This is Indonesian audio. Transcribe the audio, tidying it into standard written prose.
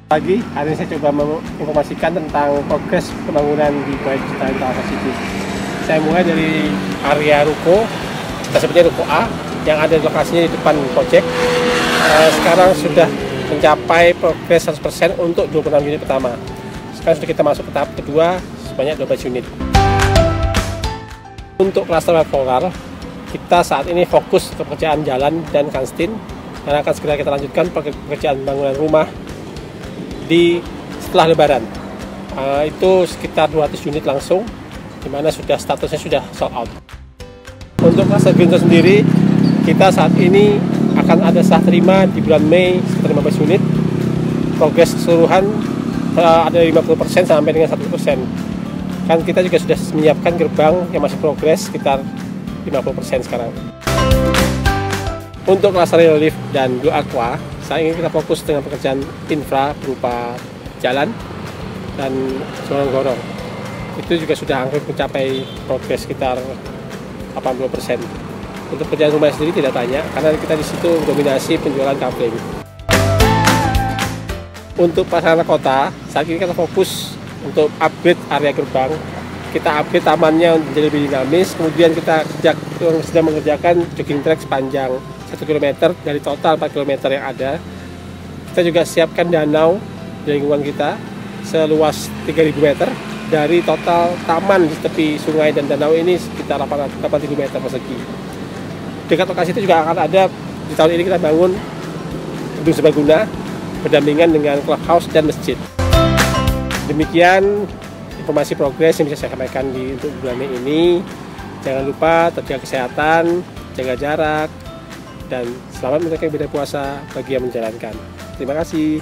Pagi, hari ini saya coba menginformasikan tentang progres pembangunan di proyek Citra Lintang City. Saya mulai dari area ruko, kita sebutnya ruko A, yang ada lokasinya di depan proyek. Sekarang sudah mencapai progres 100% untuk 26 unit pertama. Sekarang sudah kita masuk ke tahap kedua, sebanyak 12 unit. Untuk klaster floral, kita saat ini fokus ke pekerjaan jalan dan kantin, dan akan segera kita lanjutkan pekerjaan bangunan rumah setelah Lebaran. Itu sekitar 200 unit langsung, dimana statusnya sudah sold out. Untuk klaster Greenstone sendiri, kita saat ini akan ada serah terima di bulan Mei sekitar 15 unit. Progres keseluruhan ada 50% sampai dengan 100%. Kan kita juga sudah menyiapkan gerbang yang masih progres sekitar 50% sekarang. Untuk klaster relief dan Blue Aqua, saat ini kita fokus dengan pekerjaan infra berupa jalan dan gorong-gorong. Itu juga sudah hampir mencapai progres sekitar 80%. Untuk pekerjaan rumah sendiri tidak banyak, karena kita di situ dominasi penjualan kabling. Untuk prasarana kota, saat ini kita fokus untuk upgrade area gerbang. Kita upgrade tamannya menjadi lebih dinamis, kemudian kita sedang mengerjakan jogging track sepanjang 1 km dari total 4 km yang ada. Kita juga siapkan danau di lingkungan kita seluas 3.000 meter. Dari total taman di tepi sungai dan danau ini sekitar 8.000 meter persegi. Dekat lokasi itu juga akan ada, di tahun ini kita bangun gedung serbaguna berdampingan dengan clubhouse dan masjid. Demikian informasi progres yang bisa saya sampaikan untuk bulan Mei ini. Jangan lupa terjaga kesehatan, jaga jarak, dan selamat menunaikan ibadah puasa bagi yang menjalankan. Terima kasih.